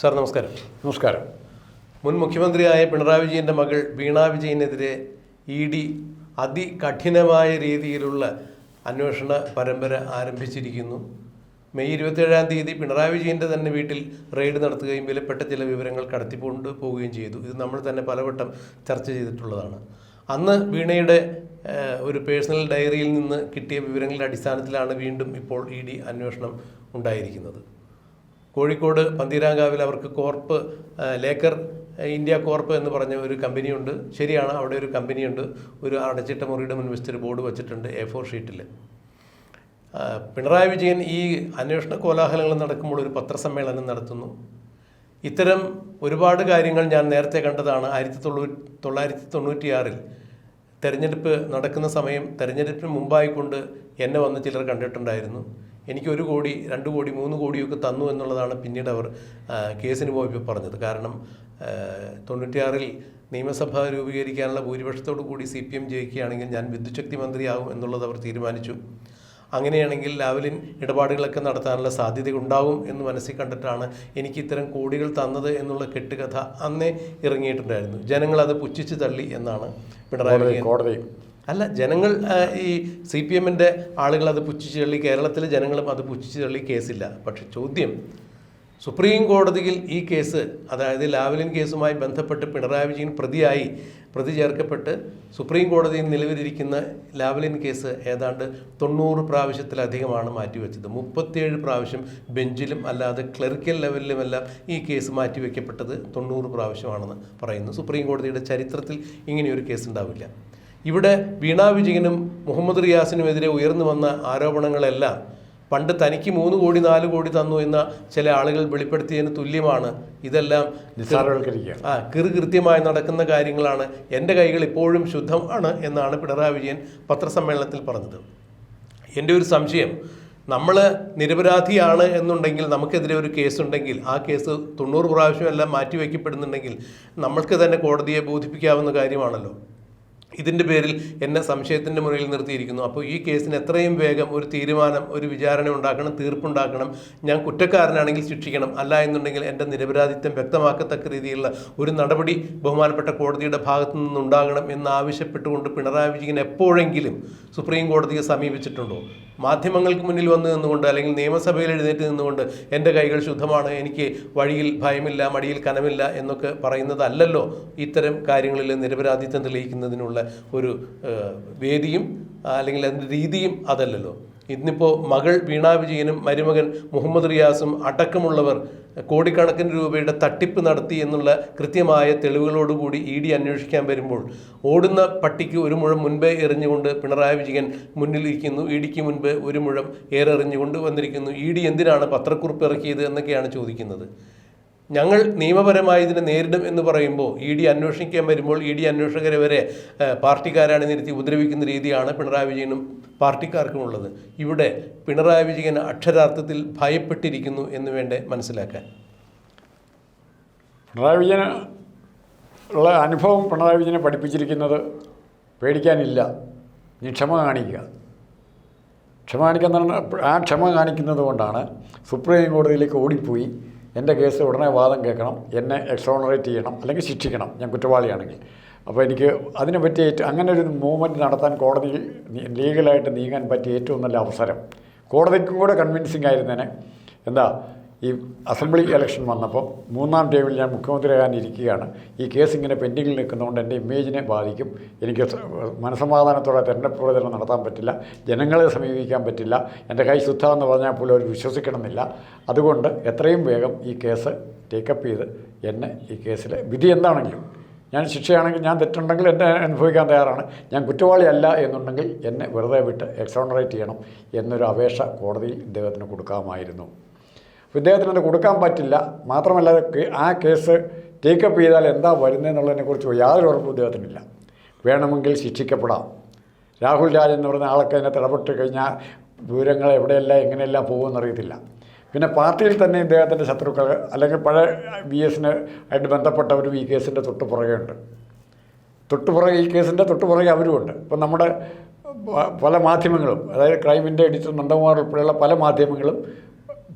Sir നമസ്കാരം. നമസ്കാരം. മുൻ മുഖ്യമന്ത്രിയായ പിണറായി വിജയൻ്റെ മകൾ വീണ വിജയനെതിരെ ഇ.ഡി. അതികഠിനമായ രീതിയിലുള്ള അന്വേഷണ പരമ്പര ആരംഭിച്ചിരിക്കുന്നു. മെയ് 27-ാം തീയതി പിണറായി വിജയൻ്റെ തന്നെ വീട്ടിൽ റെയ്ഡ് നടത്തുകയും വിലപ്പെട്ട ചില വിവരങ്ങൾ കടത്തിക്കൊണ്ട് പോവുകയും ചെയ്തു. ഇത് നമ്മൾ തന്നെ പലവട്ടം ചർച്ച ചെയ്തിട്ടുള്ളതാണ്. അന്ന് വീണയുടെ ഒരു പേഴ്സണൽ ഡയറിയിൽ നിന്ന് കിട്ടിയ വിവരങ്ങളുടെ അടിസ്ഥാനത്തിലാണ് വീണ്ടും ഇപ്പോൾ ഇ.ഡി. അന്വേഷണം ഉണ്ടായിരിക്കുന്നത്. കോഴിക്കോട് പന്തീരാങ്കാവിൽ അവർക്ക് ലേക്കർ ഇന്ത്യ കോർപ്പ് എന്ന് പറഞ്ഞ ഒരു കമ്പനിയുണ്ട്. ശരിയാണ്, അവിടെ ഒരു കമ്പനിയുണ്ട്. ഒരു അടച്ചിട്ട മുറിയുടെ മുൻവശത്ത് ഒരു ബോർഡ് വച്ചിട്ടുണ്ട് A4 ഷീറ്റിൽ. പിണറായി വിജയൻ ഈ അന്വേഷണ കോലാഹലങ്ങൾ നടക്കുമ്പോൾ ഒരു പത്രസമ്മേളനം നടത്തുന്നു. ഇത്തരം ഒരുപാട് കാര്യങ്ങൾ ഞാൻ നേരത്തെ കണ്ടതാണ്. 1996 തെരഞ്ഞെടുപ്പ് നടക്കുന്ന സമയം, തെരഞ്ഞെടുപ്പിന് മുമ്പായിക്കൊണ്ട് എന്നെ വന്ന് ചിലർ കണ്ടിട്ടുണ്ടായിരുന്നു. എനിക്ക് 1 കോടി 2 കോടി 3 കോടിയൊക്കെ തന്നു എന്നുള്ളതാണ് പിന്നീട് അവർ കേസിന് പോയപ്പോൾ പറഞ്ഞത്. കാരണം 96 നിയമസഭ രൂപീകരിക്കാനുള്ള ഭൂരിപക്ഷത്തോടു കൂടി CPM ജയിക്കുകയാണെങ്കിൽ ഞാൻ വിദ്യുച്ഛക്തി മന്ത്രിയാവും എന്നുള്ളത് അവർ തീരുമാനിച്ചു. അങ്ങനെയാണെങ്കിൽ ലാവ്ലിൻ ഇടപാടുകളൊക്കെ നടത്താനുള്ള സാധ്യത ഉണ്ടാവും എന്ന് മനസ്സിൽ കണ്ടിട്ടാണ് എനിക്ക് ഇത്തരം കോടികൾ തന്നത് എന്നുള്ള കെട്ടുകഥ അന്നേ ഇറങ്ങിയിട്ടുണ്ടായിരുന്നു. ജനങ്ങളത് പുച്ഛിച്ച് തള്ളി എന്നാണ് പിണറായി വിജയൻ. കോടതി അല്ല, ജനങ്ങൾ ഈ CPMൻ്റെ ആളുകൾ അത് പുച്ഛിച്ച് തള്ളി, കേരളത്തിലെ ജനങ്ങളും അത് പുച്ഛിച്ച് തള്ളി, കേസില്ല. പക്ഷെ ചോദ്യം, സുപ്രീം കോടതിയിൽ ഈ കേസ്, അതായത് ലാവ്ലിൻ കേസുമായി ബന്ധപ്പെട്ട് പിണറായി വിജയൻ പ്രതി ചേർക്കപ്പെട്ട് സുപ്രീം കോടതിയിൽ നിലവിലിരിക്കുന്ന ലാവ്ലിൻ കേസ് ഏതാണ്ട് 90 പ്രാവശ്യത്തിലധികമാണ് മാറ്റിവെച്ചത്. 37 പ്രാവശ്യം ബെഞ്ചിലും അല്ലാതെ ക്ലറിക്കൽ ലെവലിലുമെല്ലാം ഈ കേസ് മാറ്റിവെക്കപ്പെട്ടത് 90 പ്രാവശ്യമാണെന്ന് പറയുന്നു. സുപ്രീം കോടതിയുടെ ചരിത്രത്തിൽ ഇങ്ങനെയൊരു കേസ് ഉണ്ടാവില്ല. ഇവിടെ വീണ വിജയനും മുഹമ്മദ് റിയാസിനുമെതിരെ ഉയർന്നു വന്ന ആരോപണങ്ങളെല്ലാം പണ്ട് തനിക്ക് 3 കോടി 4 കോടി തന്നു എന്ന ചില ആളുകൾ വെളിപ്പെടുത്തിയതിന് തുല്യമാണ്. ഇതെല്ലാം കൃത്യമായി നടക്കുന്ന കാര്യങ്ങളാണ്. എൻ്റെ കൈകൾ ഇപ്പോഴും ശുദ്ധമാണ് എന്നാണ് പിണറായി വിജയൻ പത്രസമ്മേളനത്തിൽ പറഞ്ഞത്. എൻ്റെ ഒരു സംശയം, നമ്മൾ നിരപരാധിയാണ് എന്നുണ്ടെങ്കിൽ, നമുക്കെതിരെ ഒരു കേസുണ്ടെങ്കിൽ ആ കേസ് 90 പ്രാവശ്യമെല്ലാം മാറ്റിവെക്കപ്പെടുന്നുണ്ടെങ്കിൽ നമ്മൾക്ക് തന്നെ കോടതിയെ ബോധിപ്പിക്കാവുന്ന കാര്യമാണല്ലോ. ഇതിൻ്റെ പേരിൽ എന്നെ സംശയത്തിൻ്റെ മുന്നിൽ നിർത്തിയിരിക്കുന്നു. അപ്പോൾ ഈ കേസിന് എത്രയും വേഗം ഒരു തീരുമാനം, ഒരു വിചാരണ ഉണ്ടാക്കണം, തീർപ്പുണ്ടാക്കണം. ഞാൻ കുറ്റക്കാരനാണെങ്കിൽ ശിക്ഷിക്കണം, അല്ല എന്നുണ്ടെങ്കിൽ എൻ്റെ നിരപരാധിത്വം വ്യക്തമാക്കത്തക്ക രീതിയിലുള്ള ഒരു നടപടി ബഹുമാനപ്പെട്ട കോടതിയുടെ ഭാഗത്തു നിന്നുണ്ടാകണം എന്നാവശ്യപ്പെട്ടുകൊണ്ട് പിണറായി വിജയൻ എപ്പോഴെങ്കിലും സുപ്രീം കോടതിയെ സമീപിച്ചിട്ടുണ്ടോ? മാധ്യമങ്ങൾക്ക് മുന്നിൽ വന്ന് നിന്നുകൊണ്ട്, അല്ലെങ്കിൽ നിയമസഭയിൽ എഴുന്നേറ്റ് നിന്നുകൊണ്ട് എൻ്റെ കൈകൾ ശുദ്ധമാണ്, എനിക്ക് വഴിയിൽ ഭയമില്ല, മടിയിൽ കനമില്ല എന്നൊക്കെ പറയുന്നതല്ലല്ലോ ഇത്തരം കാര്യങ്ങളിൽ നിരപരാധിത്വം തെളിയിക്കുന്നതിനുള്ള ഒരു വേദിയും അല്ലെങ്കിൽ അതിൻ്റെ രീതിയും അതല്ലല്ലോ. ഇന്നിപ്പോൾ മകൾ വീണ വിജയനും മരുമകൻ മുഹമ്മദ് റിയാസും അടക്കമുള്ളവർ കോടിക്കണക്കിന് രൂപയുടെ തട്ടിപ്പ് നടത്തി എന്നുള്ള കൃത്യമായ തെളിവുകളോടുകൂടി ഇ.ഡി. അന്വേഷിക്കാൻ വരുമ്പോൾ ഓടുന്ന പട്ടിക്ക് 1 മുഴം മുൻപേ എറിഞ്ഞുകൊണ്ട് പിണറായി വിജയൻ മുന്നിലിരിക്കുന്നു. ഇ.ഡിക്ക് മുൻപ് 1 മുഴം എറിഞ്ഞുകൊണ്ട് വന്നിരിക്കുന്നു. ഇ.ഡി. എന്തിനാണ് പത്രക്കുറിപ്പ് ഇറക്കിയത് എന്നൊക്കെയാണ് ചോദിക്കുന്നത്. ഞങ്ങൾ നിയമപരമായി ഇതിനെ നേരിടും എന്ന് പറയുമ്പോൾ ഇ.ഡി. അന്വേഷിക്കാൻ വരുമ്പോൾ ഇ.ഡി. അന്വേഷകരെ വരെ പാർട്ടിക്കാരാണ് നിർത്തി ഉപദ്രവിക്കുന്ന രീതിയാണ് പിണറായി വിജയനും പാർട്ടിക്കാർക്കുമുള്ളത്. ഇവിടെ പിണറായി വിജയൻ അക്ഷരാർത്ഥത്തിൽ ഭയപ്പെട്ടിരിക്കുന്നു എന്ന് വേണ്ടേ മനസ്സിലാക്കാൻ. പിണറായി വിജയന് ഉള്ള അനുഭവം പിണറായി വിജയനെ പഠിപ്പിച്ചിരിക്കുന്നത് പേടിക്കാനില്ല, നീ ക്ഷമ കാണിക്കുക. ക്ഷമ കാണിക്കുന്നത് കൊണ്ടാണ് സുപ്രീം കോടതിയിലേക്ക് ഓടിപ്പോയി എൻ്റെ കേസ് ഉടനെ വാദം കേൾക്കണം, എന്നെ എക്സോണറേറ്റ് ചെയ്യണം, അല്ലെങ്കിൽ ശിക്ഷിക്കണം ഞാൻ കുറ്റവാളിയാണെങ്കിൽ. അപ്പോൾ എനിക്ക് അതിനെ പറ്റിയ അങ്ങനെ ഒരു മൂവ്മെൻറ്റ് നടത്താൻ കോടതിയിൽ ലീഗലായിട്ട് നീങ്ങാൻ പറ്റിയ ഏറ്റവും നല്ല അവസരം, കോടതിക്കും കൂടെ കൺവിൻസിങ് ആയിരുന്നേനെ. ഈ അസംബ്ലി ഇലക്ഷൻ വന്നപ്പോൾ 3-ാം ടൈമിൽ ഞാൻ മുഖ്യമന്ത്രിയാകാനിരിക്കുകയാണ്, ഈ കേസ് ഇങ്ങനെ പെൻഡിങ്ങിൽ നിൽക്കുന്നതുകൊണ്ട് എൻ്റെ ഇമേജിനെ ബാധിക്കും, എനിക്ക് മനസ്സമാധാനത്തോടെ തെരഞ്ഞെടുപ്പ് പ്രചരണം നടത്താൻ പറ്റില്ല, ജനങ്ങളെ സമീപിക്കാൻ പറ്റില്ല, എൻ്റെ കൈ ശുദ്ധമെന്ന് പറഞ്ഞാൽ പോലും അവർ വിശ്വസിക്കണമെന്നില്ല. അതുകൊണ്ട് എത്രയും വേഗം ഈ കേസ് ടേക്കപ്പ് ചെയ്ത് എന്നെ ഈ കേസിൽ വിധി എന്താണെങ്കിലും, ഞാൻ ശിക്ഷയാണെങ്കിൽ, ഞാൻ തെറ്റുണ്ടെങ്കിൽ എന്നെ അനുഭവിക്കാൻ തയ്യാറാണ്, ഞാൻ കുറ്റവാളിയല്ല എന്നുണ്ടെങ്കിൽ എന്നെ വെറുതെ വിട്ട് എക്സോണറേറ്റ് ചെയ്യണം എന്നൊരു അപേക്ഷ കോടതിയിൽ ഇദ്ദേഹത്തിന് കൊടുക്കാമായിരുന്നു. ഇദ്ദേഹത്തിന് അത് കൊടുക്കാൻ പറ്റില്ല. മാത്രമല്ല ആ കേസ് ടേക്കപ്പ് ചെയ്താൽ എന്താ വരുന്നതെന്നുള്ളതിനെക്കുറിച്ച് യാതൊരു ഉറപ്പും ഇദ്ദേഹത്തിനില്ല. വേണമെങ്കിൽ ശിക്ഷിക്കപ്പെടാം. രാഹുൽ രാജ് എന്ന് പറയുന്ന ആളൊക്കെ അതിനകത്ത് ഇടപെട്ട് കഴിഞ്ഞാൽ വിവരങ്ങൾ എവിടെയെല്ലാം എങ്ങനെയെല്ലാം പോകുമെന്നറിയത്തില്ല. പിന്നെ പാർട്ടിയിൽ തന്നെ ഇദ്ദേഹത്തിൻ്റെ ശത്രുക്കൾ, അല്ലെങ്കിൽ പഴയ VS ആയിട്ട് ബന്ധപ്പെട്ടവരും ഈ കേസിൻ്റെ തൊട്ടുപുറകെ ഉണ്ട്. ഈ കേസിൻ്റെ തൊട്ടുപുറകെ അവരുമുണ്ട്. ഇപ്പം നമ്മുടെ പല മാധ്യമങ്ങളും, അതായത് ക്രൈമിൻ്റെ എഡിറ്റർ നന്ദകുമാർ ഉൾപ്പെടെയുള്ള പല മാധ്യമങ്ങളും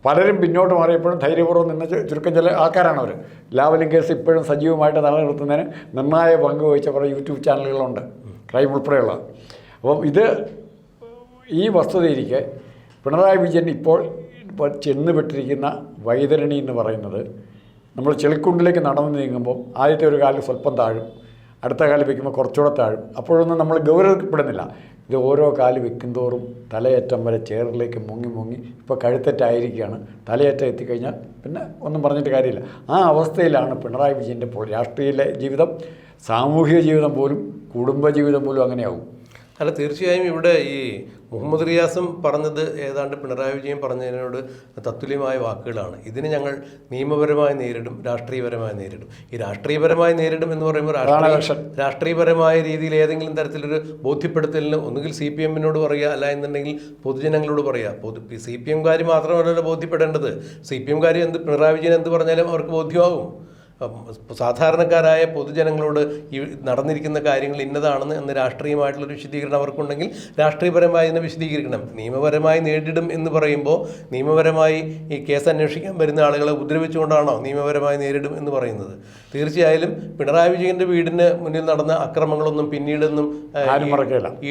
പലരും പിന്നോട്ട് മാറിയപ്പോഴും ധൈര്യപൂർവ്വം നിന്ന് ചുരുക്കം ചില ആൾക്കാരാണ് അവർ. ലാവലിംഗ് കേസ് ഇപ്പോഴും സജീവമായിട്ട് നിലനിർത്തുന്നതിന് നിർണായക പങ്ക് വഹിച്ച കുറേ യൂട്യൂബ് ചാനലുകളുണ്ട്, ക്രൈം ഉൾപ്പെടെയുള്ള. അപ്പം ഈ വസ്തുതയിരിക്കെ പിണറായി വിജയൻ ഇപ്പോൾ ചെന്നുപെട്ടിരിക്കുന്ന വൈതരണി എന്ന് പറയുന്നത്, നമ്മൾ ചെളിക്കുണ്ടിലേക്ക് നടന്നു നീങ്ങുമ്പോൾ ആദ്യത്തെ ഒരു കാലം സ്വല്പം താഴും, അടുത്ത കാലം വയ്ക്കുമ്പോൾ കുറച്ചുകൂടെ താഴും. അപ്പോഴൊന്നും നമ്മൾ ഗൗരവപ്പെടുന്നില്ല. ഇത് ഓരോ കാല് വെക്കുന്തോറും തലയേറ്റം വരെ ചേറിലേക്ക് മുങ്ങി ഇപ്പോൾ കഴുത്തറ്റായിരിക്കുകയാണ്. തലയേറ്റം എത്തിക്കഴിഞ്ഞാൽ പിന്നെ ഒന്നും പറഞ്ഞിട്ട് കാര്യമില്ല. ആ അവസ്ഥയിലാണ് പിണറായി വിജയൻ്റെ രാഷ്ട്രീയ ജീവിതം, സാമൂഹിക ജീവിതം പോലും, കുടുംബജീവിതം പോലും അങ്ങനെയാവും. അല്ല, തീർച്ചയായും ഇവിടെ ഈ മുഹമ്മദ് റിയാസും പറഞ്ഞത് ഏതാണ്ട് പിണറായി വിജയൻ പറഞ്ഞതിനോട് തത്തുല്യമായ വാക്കുകളാണ്. ഇതിന് ഞങ്ങൾ നിയമപരമായി നേരിടും, രാഷ്ട്രീയപരമായി നേരിടും. ഈ രാഷ്ട്രീയപരമായി നേരിടും എന്ന് പറയുമ്പോൾ രാഷ്ട്രീയപരമായ രീതിയിൽ ഏതെങ്കിലും തരത്തിലൊരു ബോധ്യപ്പെടുത്തലിന് ഒന്നുകിൽ CPM പറയുക, അല്ല എന്നുണ്ടെങ്കിൽ പൊതുജനങ്ങളോട് പറയുക. CPM മാത്രമല്ലല്ലോ ബോധ്യപ്പെടേണ്ടത്. CPM പിണറായി വിജയൻ എന്ത് പറഞ്ഞാലും അവർക്ക് ബോധ്യമാവും. സാധാരണക്കാരായ പൊതുജനങ്ങളോട് ഈ നടന്നിരിക്കുന്ന കാര്യങ്ങൾ ഇന്നതാണെന്ന് എന്ന് രാഷ്ട്രീയമായിട്ടുള്ളൊരു വിശദീകരണം അവർക്കുണ്ടെങ്കിൽ രാഷ്ട്രീയപരമായി ഇതിനെ വിശദീകരിക്കണം. നിയമപരമായി നേരിടും എന്ന് പറയുമ്പോൾ നിയമപരമായി ഈ കേസ് അന്വേഷിക്കാൻ വരുന്ന ആളുകളെ ഉപദ്രവിച്ചുകൊണ്ടാണോ നിയമപരമായി നേരിടും എന്ന് പറയുന്നത്? തീർച്ചയായും പിണറായി വിജയൻ്റെ വീടിന് മുന്നിൽ നടന്ന അക്രമങ്ങളൊന്നും പിന്നീടൊന്നും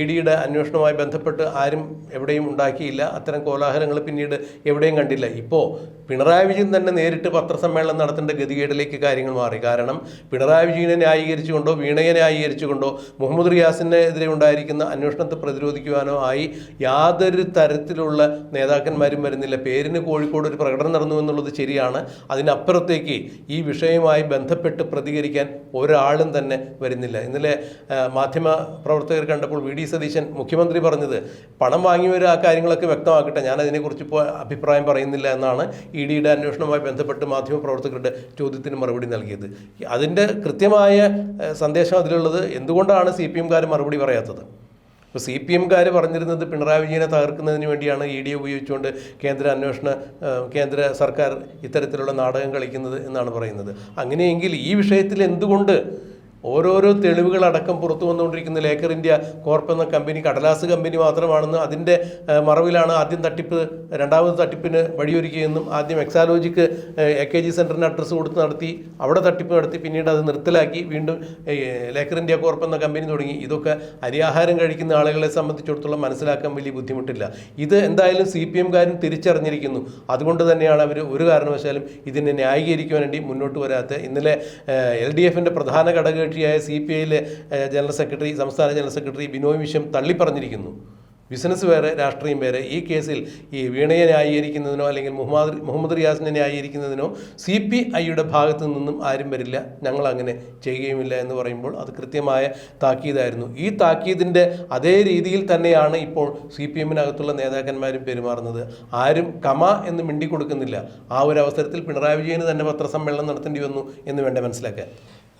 EDയുടെ അന്വേഷണവുമായി ബന്ധപ്പെട്ട് ആരും എവിടെയും ഉണ്ടാക്കിയില്ല. അത്തരം കോലാഹലങ്ങൾ പിന്നീട് എവിടെയും കണ്ടില്ല. ഇപ്പോൾ പിണറായി വിജയൻ തന്നെ നേരിട്ട് പത്രസമ്മേളനം നടത്തേണ്ട ഗതികേടിലേക്ക് കാര്യങ്ങൾ മാറി. കാരണം പിണറായി വിജയനെ ന്യായീകരിച്ചുകൊണ്ടോ വീണയെ ന്യായീകരിച്ചുകൊണ്ടോ മുഹമ്മദ് റിയാസിനെതിരെ ഉണ്ടായിരിക്കുന്ന അന്വേഷണത്തെ പ്രതിരോധിക്കുവാനോ ആയി യാതൊരു തരത്തിലുള്ള നേതാക്കന്മാരും വരുന്നില്ല. പേരിന് കോഴിക്കോട് ഒരു പ്രകടനം നടന്നു എന്നുള്ളത് ശരിയാണ്. അതിനപ്പുറത്തേക്ക് ഈ വിഷയവുമായി ബന്ധപ്പെട്ട് പ്രതികരിക്കാൻ ഒരാളും തന്നെ വരുന്നില്ല. ഇന്നലെ മാധ്യമ പ്രവർത്തകർ കണ്ടപ്പോൾ VD സതീശൻ മുഖ്യമന്ത്രി പറഞ്ഞത് പണം വാങ്ങിയവർ ആ കാര്യങ്ങളൊക്കെ വ്യക്തമാക്കട്ടെ, ഞാൻ അതിനെക്കുറിച്ച് ഇപ്പോൾ അഭിപ്രായം പറയുന്നില്ല എന്നാണ് EDയുടെ അന്വേഷണവുമായി ബന്ധപ്പെട്ട് മാധ്യമ പ്രവർത്തകരുടെ ചോദ്യത്തിന് മറുപടി നൽകിയത്. അതിൻ്റെ കൃത്യമായ സന്ദേശം അതിലുള്ളത്. എന്തുകൊണ്ടാണ് CPM മറുപടി പറയാത്തത്? ഇപ്പോൾ CPM പറഞ്ഞിരുന്നത് പിണറായി വിജയനെ തകർക്കുന്നതിന് വേണ്ടിയാണ് ED ഉപയോഗിച്ചുകൊണ്ട് കേന്ദ്ര സർക്കാർ ഇത്തരത്തിലുള്ള നാടകം കളിക്കുന്നത് എന്നാണ് പറയുന്നത്. അങ്ങനെയെങ്കിൽ ഈ വിഷയത്തിൽ എന്തുകൊണ്ട് ഓരോരോ തെളിവുകളടക്കം പുറത്തു വന്നുകൊണ്ടിരിക്കുന്ന ലേക്കർ ഇന്ത്യ കോർപ്പ് എന്ന കമ്പനി കടലാസ് കമ്പനി മാത്രമാണെന്ന്, അതിൻ്റെ മറവിലാണ് ആദ്യം തട്ടിപ്പ്, രണ്ടാമത് തട്ടിപ്പിന് വഴിയൊരുക്കിയെന്നും, ആദ്യം എക്സാലോജിക്ക് AKG സെൻറ്ററിന് അഡ്രസ്സ് കൊടുത്ത് നടത്തി, അവിടെ തട്ടിപ്പ് നടത്തി, പിന്നീട് അത് നിർത്തലാക്കി, വീണ്ടും ലേക്കർ ഇന്ത്യ കോർപ്പ് എന്ന കമ്പനി തുടങ്ങി. ഇതൊക്കെ അരിയാഹാരം കഴിക്കുന്ന ആളുകളെ സംബന്ധിച്ചിടത്തോളം മനസ്സിലാക്കാൻ വലിയ ബുദ്ധിമുട്ടില്ല. ഇത് എന്തായാലും CPM തിരിച്ചറിഞ്ഞിരിക്കുന്നു. അതുകൊണ്ട് തന്നെയാണ് അവർ ഒരു കാരണവശാലും ഇതിനെ ന്യായീകരിക്കുവാൻ വേണ്ടി മുന്നോട്ട് വരാത്ത. ഇന്നലെ LDFൻ്റെ പ്രധാന ഘടക CPIയിലെ സംസ്ഥാന general secretary Binoy Viswam തള്ളിപ്പറഞ്ഞിരിക്കുന്നു. Business വേറെ, രാഷ്ട്രീയം വേറെ. ഈ കേസിൽ ഈ വീണയെ ന്യായീകരിക്കുന്നതിനോ അല്ലെങ്കിൽ മുഹമ്മദ് റിയാസിനെ ന്യായീകരിക്കുന്നതിനോ CPIയുടെ ഭാഗത്തു നിന്നും ആരും വരില്ല, ഞങ്ങൾ അങ്ങനെ ചെയ്യുകയുമില്ല എന്ന് പറയുമ്പോൾ അത് കൃത്യമായ താക്കീതായിരുന്നു. ഈ താക്കീതിൻ്റെ അതേ രീതിയിൽ തന്നെയാണ് ഇപ്പോൾ CPMനകത്തുള്ള നേതാക്കന്മാരും പെരുമാറുന്നത്. ആരും എന്ന് മിണ്ടിക്കൊടുക്കുന്നില്ല. ആ ഒരു അവസരത്തിൽ പിണറായി വിജയന് തന്നെ പത്രസമ്മേളനം നടത്തേണ്ടി വന്നു എന്ന് വേണ്ട മനസ്സിലാക്കാൻ.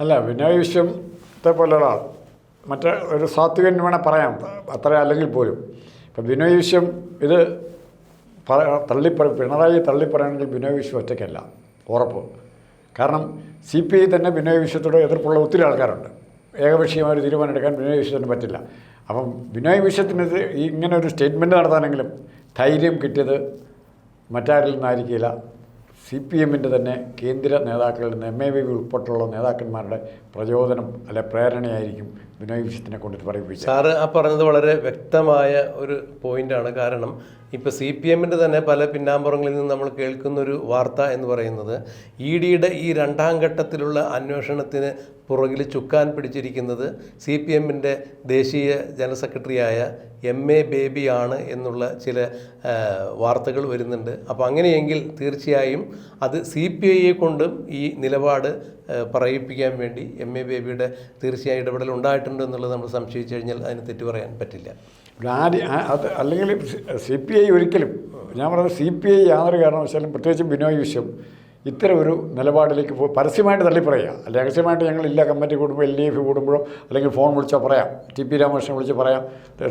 അല്ല, ബിനോയ് വിശ്വത്തെ പോലെ ഒരാൾ, മറ്റേ ഒരു സാത്വികൻ വേണേൽ പറയാം, അത്ര അല്ലെങ്കിൽ പോലും. ഇപ്പം ബിനോയ് വിശ്വം ഇത് പിണറായി തള്ളിപ്പറയണമെങ്കിൽ ബിനോയ് വിശ്വം ഒറ്റയ്ക്കല്ല, ഉറപ്പ്. കാരണം CPI തന്നെ ബിനോയ് വിശ്വത്തോട് എതിർപ്പുള്ള ഒത്തിരി ആൾക്കാരുണ്ട്. ഏകപക്ഷീയമായ ഒരു തീരുമാനം എടുക്കാൻ ബിനോയ് വിശ്വത്തിന് പറ്റില്ല. അപ്പം ബിനോയ് വിശ്വത്തിന് ഇങ്ങനെ ഒരു സ്റ്റേറ്റ്മെൻറ്റ് നടത്താനെങ്കിലും ധൈര്യം കിട്ടിയത് മറ്റാരിൽ നിന്നായിരിക്കില്ല, CPMൻ്റെ തന്നെ കേന്ദ്ര നേതാക്കളിൽ നിന്ന് MAVV ഉൾപ്പെട്ടുള്ള നേതാക്കന്മാരുടെ പ്രചോദനം അല്ലെ പ്രേരണയായിരിക്കും ബിനോയ് വിശ്വത്തിനെ കൊണ്ടിട്ട് പറയിപ്പിച്ചത്. സാറ് ആ പറഞ്ഞത് വളരെ വ്യക്തമായ ഒരു പോയിൻ്റാണ്. കാരണം ഇപ്പോൾ CPMൻ്റെ തന്നെ പല പിന്നാമ്പുറങ്ങളിൽ നിന്ന് നമ്മൾ കേൾക്കുന്നൊരു വാർത്ത എന്ന് പറയുന്നത് EDയുടെ ഈ രണ്ടാം ഘട്ടത്തിലുള്ള അന്വേഷണത്തിന് പുറകിൽ ചുക്കാൻ പിടിച്ചിരിക്കുന്നത് CPMൻ്റെ ദേശീയ ജനറൽ സെക്രട്ടറിയായ MA ബേബി ആണ് എന്നുള്ള ചില വാർത്തകൾ വരുന്നുണ്ട്. അപ്പോൾ അങ്ങനെയെങ്കിൽ തീർച്ചയായും അത് CPIയെ കൊണ്ടും ഈ നിലപാട് പറയിപ്പിക്കാൻ വേണ്ടി MA ബേബിയുടെ തീർച്ചയായും ഇടപെടൽ ഉണ്ടായിട്ടുണ്ട് എന്നുള്ളത് നമ്മൾ സംശയിച്ചു കഴിഞ്ഞാൽ അതിന് തെറ്റു പറയാൻ പറ്റില്ല. അത് അല്ലെങ്കിൽ CPI ഒരിക്കലും, ഞാൻ പറയുന്നത് CPI യാതൊരു കാരണവശാലും, പ്രത്യേകിച്ചും ബിനോയ് വിശ്വം ഇത്തരം ഒരു നിലപാടിലേക്ക് പോയി പരസ്യമായിട്ട് തള്ളിപ്പറയുക. അല്ല രഹസ്യമായിട്ട് ഞങ്ങളില്ല കമ്മിറ്റി കൂടുമ്പോൾ LDF കൂടുമ്പോഴോ അല്ലെങ്കിൽ ഫോൺ വിളിച്ചോ പറയാം, TP രാമകൃഷ്ണൻ വിളിച്ച് പറയാം,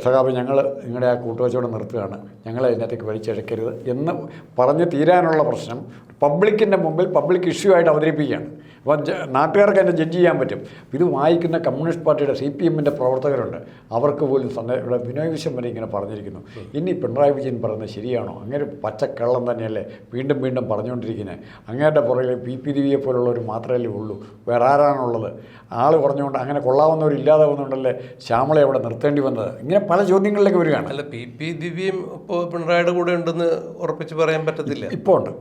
സഖാബ് ഞങ്ങൾ നിങ്ങളുടെ ആ കൂട്ടുകച്ചവടം നിർത്തുകയാണ്, ഞങ്ങളെ ഇതിനകത്തേക്ക് വലിച്ചെടുക്കരുത് എന്ന് പറഞ്ഞ് തീരാനുള്ള പ്രശ്നം പബ്ലിക്കിൻ്റെ മുമ്പിൽ പബ്ലിക് ഇഷ്യൂ ആയിട്ട് അവതരിപ്പിക്കുകയാണ്. അപ്പോൾ നാട്ടുകാർക്ക് അതിനെ ജഡ്ജ് ചെയ്യാൻ പറ്റും. ഇത് വായിക്കുന്ന കമ്മ്യൂണിസ്റ്റ് പാർട്ടിയുടെ CPMൻ്റെ പ്രവർത്തകരുണ്ട്, അവർക്ക് പോലും ഇവിടെ ബിനോയ് വിശ്വം വരെ ഇങ്ങനെ പറഞ്ഞിരിക്കുന്നു. ഇനി പിണറായി വിജയൻ പറയുന്നത് ശരിയാണോ? അങ്ങനെ പച്ചക്കള്ളം തന്നെയല്ലേ വീണ്ടും വീണ്ടും പറഞ്ഞുകൊണ്ടിരിക്കുന്നത്? അങ്ങേരുടെ പുറകിൽ PP ദിവ്യെ പോലുള്ളവർ മാത്രമല്ലേ ഉള്ളൂ, വേറെ ആരാണുള്ളത്? ആൾ പറഞ്ഞുകൊണ്ട് അങ്ങനെ കൊള്ളാവുന്നവരില്ലാതെ വന്നുകൊണ്ടല്ലേ ശ്യാമളെ അവിടെ നിർത്തേണ്ടി വന്നത്? ഇങ്ങനെ പല ചോദ്യങ്ങളിലേക്ക് വരികയാണ്. അല്ല, PP ദിവ്യം ഇപ്പോൾ പിണറായിയുടെ കൂടെ ഉണ്ടെന്ന് ഉറപ്പിച്ച് പറയാൻ പറ്റത്തില്ല. ഇപ്പോൾ ഉണ്ട്.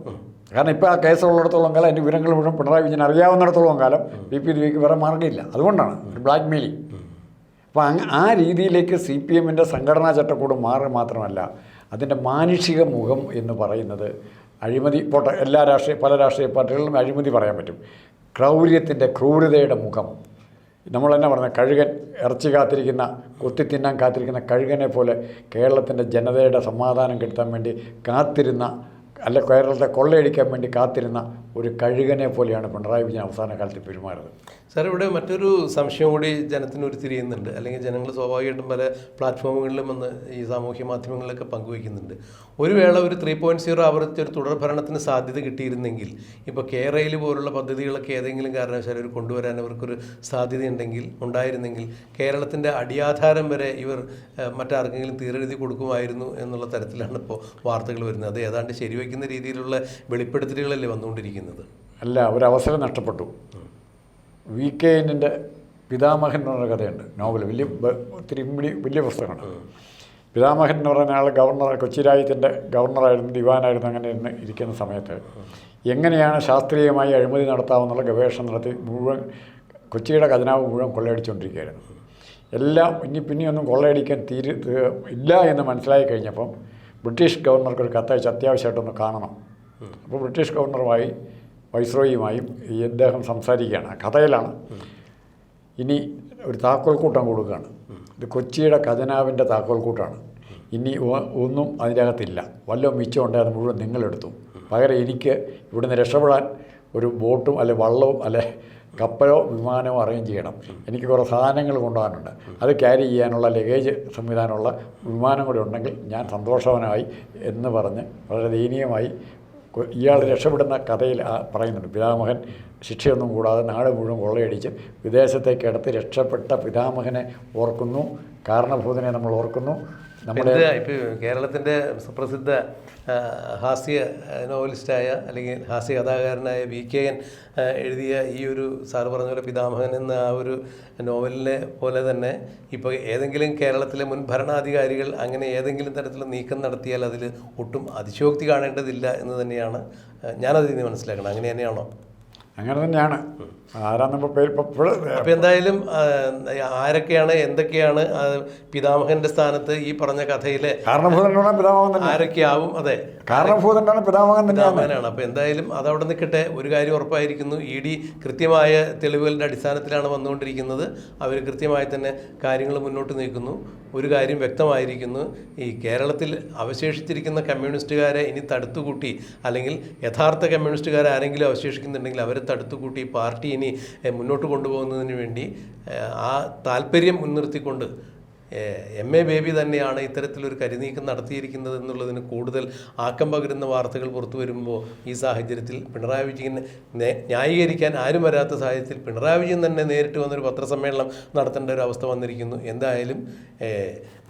കാരണം ഇപ്പോൾ ആ കേസുള്ളിടത്തോളം കാലം അതിൻ്റെ വിവരങ്ങൾ മുഴുവൻ പിണറായി വിജയൻ അറിയാവുന്നിടത്തോളം കാലം PP ദിവ്യയ്ക്ക് വേറെ മാർഗ്ഗമില്ല. അതുകൊണ്ടാണ് ഒരു ബ്ലാക്ക് മെയിലിംഗ്. അപ്പോൾ ആ രീതിയിലേക്ക് CPMൻ്റെ സംഘടനാ ചട്ടക്കൂട് മാറി മാത്രമല്ല, അതിൻ്റെ മാനുഷിക മുഖം എന്ന് പറയുന്നത് അഴിമതി പോട്ടെ, പല രാഷ്ട്രീയ പാർട്ടികളിലും അഴിമതി പറയാൻ പറ്റും. ക്രൗര്യത്തിൻ്റെ ക്രൂരതയുടെ മുഖം നമ്മൾ തന്നെ പറഞ്ഞ കഴുകൻ ഇറച്ചി കാത്തിരിക്കുന്ന, കൊത്തി തിന്നാൻ കാത്തിരിക്കുന്ന കഴുകനെ പോലെ കേരളത്തിൻ്റെ ജനതയുടെ സമാധാനം കിട്ടാൻ വേണ്ടി കാത്തിരുന്ന, അല്ല കേരളത്തെ കൊള്ളയടിക്കാൻ വേണ്ടി കാത്തിരുന്ന ഒരു കഴുകനെ പോലെയാണ് പിണറായി വിജയൻ അവസാന കാലത്ത് പെരുമാറുന്നത്. സാർ, ഇവിടെ മറ്റൊരു സംശയം കൂടി ജനത്തിന് ഉരുത്തിരിയുന്നുണ്ട്, അല്ലെങ്കിൽ ജനങ്ങൾ സ്വാഭാവികമായിട്ടും പല പ്ലാറ്റ്ഫോമുകളിലും വന്ന് ഈ സാമൂഹ്യ മാധ്യമങ്ങളിലൊക്കെ പങ്കുവയ്ക്കുന്നുണ്ട്. ഒരു വേള ഒരു 3.0 ആവർത്തിച്ച ഒരു തുടർഭരണത്തിന് സാധ്യത കിട്ടിയിരുന്നെങ്കിൽ, ഇപ്പോൾ കേരയിൽ പോലുള്ള പദ്ധതികളൊക്കെ ഏതെങ്കിലും കാരണവശാൽ ഒരു കൊണ്ടുവരാൻ അവർക്കൊരു സാധ്യതയുണ്ടെങ്കിൽ ഉണ്ടായിരുന്നെങ്കിൽ കേരളത്തിൻ്റെ അടിയാധാരം വരെ ഇവർ മറ്റാർക്കെങ്കിലും തീരെഴുതി കൊടുക്കുമായിരുന്നു എന്നുള്ള തരത്തിലാണ് ഇപ്പോൾ വാർത്തകൾ വരുന്നത്. അത് ഏതാണ്ട് ശരിവയ്ക്കുന്ന രീതിയിലുള്ള വെളിപ്പെടുത്തലുകളല്ലേ വന്നുകൊണ്ടിരിക്കുന്നത്? അല്ല, ഒരവസരം നഷ്ടപ്പെട്ടു. VKNൻ്റെ പിതാമഹൻ എന്ന് പറഞ്ഞ കഥയുണ്ട്, നോവൽ, ഒത്തിരി വലിയ പുസ്തകമാണ്. പിതാമഹൻ എന്ന് പറയുന്ന ആൾ ഗവർണർ, കൊച്ചി രാജ്യത്തിൻ്റെ ഗവർണറായിരുന്നു, ദിവാനായിരുന്നു. അങ്ങനെ ഇരിക്കുന്ന സമയത്ത് എങ്ങനെയാണ് ശാസ്ത്രീയമായി അഴിമതി നടത്താമെന്നുള്ള ഗവേഷണം നടത്തി മുഴുവൻ കൊച്ചിയുടെ ഖജനാവ് മുഴുവൻ കൊള്ളയടിച്ചുകൊണ്ടിരിക്കുകയായിരുന്നു. എല്ലാം പിന്നെയൊന്നും കൊള്ളയടിക്കാൻ ഇല്ല എന്ന് മനസ്സിലായി കഴിഞ്ഞപ്പം ബ്രിട്ടീഷ് ഗവർണർക്ക് ഒരു കത്തയച്ച് അത്യാവശ്യമായിട്ടൊന്ന് കാണണം. അപ്പോൾ ബ്രിട്ടീഷ് ഗവർണറുമായി വൈസ്രോയിയുമായും ഇദ്ദേഹം സംസാരിക്കുകയാണ്. കഥയിലാണ്. ഇനി ഒരു താക്കോൽക്കൂട്ടം കൊടുക്കുകയാണ്. ഇത് കൊച്ചിയുടെ ഖജനാവിൻ്റെ താക്കോൽക്കൂട്ടാണ്. ഇനി ഒന്നും അതിനകത്തില്ല, വല്ലതും മിച്ചമുണ്ട് അത് മുഴുവൻ നിങ്ങളെടുത്തു. പകരം എനിക്ക് ഇവിടുന്ന് രക്ഷപ്പെടാൻ ഒരു ബോട്ടും അല്ലെ വള്ളവും അല്ലെ കപ്പലോ വിമാനമോ അറേഞ്ച് ചെയ്യണം. എനിക്ക് കുറേ സാധനങ്ങൾ കൊണ്ടുപോകാനുണ്ട്, അത് ക്യാരി ചെയ്യാനുള്ള ലഗേജ് സംവിധാനമുള്ള വിമാനം കൂടി ഉണ്ടെങ്കിൽ ഞാൻ സന്തോഷവാനായി എന്ന് പറഞ്ഞ് വളരെ ദയനീയമായി ഇയാൾ രക്ഷപ്പെടുന്ന കഥയിൽ പറയുന്നുണ്ട്. പിതാമഹൻ ശിക്ഷയൊന്നും കൂടാതെ നാട് മുഴുവൻ കൊള്ളയടിച്ച് വിദേശത്തേക്ക് അടുത്ത് രക്ഷപ്പെട്ട പിതാമഹനെ ഓർക്കുന്നു, കാരണഭൂതനെ നമ്മൾ ഓർക്കുന്നു. നമ്മുടെ ഇപ്പോൾ കേരളത്തിൻ്റെ സുപ്രസിദ്ധ ഹാസ്യ നോവലിസ്റ്റായ അല്ലെങ്കിൽ ഹാസ്യ കഥാകാരനായ VKN എഴുതിയ ഈ ഒരു സാറ് പറഞ്ഞ പോലെ പിതാമഹൻ എന്ന ആ ഒരു നോവലിനെ പോലെ തന്നെ ഇപ്പോൾ ഏതെങ്കിലും കേരളത്തിലെ മുൻ ഭരണാധികാരികൾ അങ്ങനെ ഏതെങ്കിലും തരത്തിലുള്ള നീക്കം നടത്തിയാൽ അതിൽ ഒട്ടും അതിശയോക്തി കാണേണ്ടതില്ല എന്ന് തന്നെയാണ് ഞാനതിൽ നിന്ന് മനസ്സിലാക്കണം. അങ്ങനെ തന്നെയാണോ? അങ്ങനെ തന്നെയാണ്. ആരാന്നിപ്പോൾ പേര് അപ്പോൾ എന്തായാലും ആരൊക്കെയാണ് എന്തൊക്കെയാണ് പിതാമഹൻ്റെ സ്ഥാനത്ത് ഈ പറഞ്ഞ കഥയിലെ കാരണഭൂതനാണ് പിതാമഹൻ തന്നെ. ആരൊക്കെയാവും? അതെ, കാരണഭൂതനാണ് പിതാമഹൻ പിതാമഹനാണ്. അപ്പോൾ എന്തായാലും അതവിടെ നിൽക്കട്ടെ. ഒരു കാര്യം ഉറപ്പായിരിക്കുന്നു, ED കൃത്യമായ തെളിവുകളുടെ അടിസ്ഥാനത്തിലാണ് വന്നുകൊണ്ടിരിക്കുന്നത്. അവർ കൃത്യമായി തന്നെ കാര്യങ്ങൾ മുന്നോട്ട് നീക്കുന്നു. ഒരു കാര്യം വ്യക്തമായിരിക്കുന്നു, ഈ കേരളത്തിൽ അവശേഷിച്ചിരിക്കുന്ന കമ്മ്യൂണിസ്റ്റുകാരെ ഇനി തടുത്തുകൂട്ടി, അല്ലെങ്കിൽ യഥാർത്ഥ കമ്മ്യൂണിസ്റ്റുകാർ ആരെങ്കിലും അവശേഷിക്കുന്നുണ്ടെങ്കിൽ അവരെ തടുത്തുകൂട്ടി പാർട്ടി ഇനി മുന്നോട്ട് കൊണ്ടുപോകുന്നതിന് വേണ്ടി ആ താല്പര്യം മുൻനിർത്തിക്കൊണ്ട് MA ബേബി തന്നെയാണ് ഇത്തരത്തിലൊരു കരിനീക്കം നടത്തിയിരിക്കുന്നത് എന്നുള്ളതിന് കൂടുതൽ ആക്കം പകരുന്ന വാർത്തകൾ പുറത്തു വരുമ്പോൾ ഈ സാഹചര്യത്തിൽ പിണറായി വിജയനെ ന്യായീകരിക്കാൻ ആരും വരാത്ത സാഹചര്യത്തിൽ പിണറായി വിജയൻ തന്നെ നേരിട്ട് വന്നൊരു പത്രസമ്മേളനം നടത്തേണ്ട ഒരു അവസ്ഥ വന്നിരിക്കുന്നു. എന്തായാലും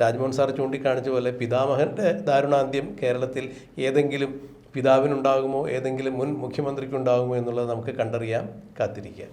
രാജ്മോഹൻ സാർ ചൂണ്ടിക്കാണിച്ച പോലെ പിതാമഹൻ്റെ ദാരുണാന്ത്യം കേരളത്തിൽ ഏതെങ്കിലും പിതാവിനുണ്ടാകുമോ, ഏതെങ്കിലും മുൻ മുഖ്യമന്ത്രിക്കുണ്ടാകുമോ എന്നുള്ളത് നമുക്ക് കണ്ടറിയാം, കാത്തിരിക്കാം.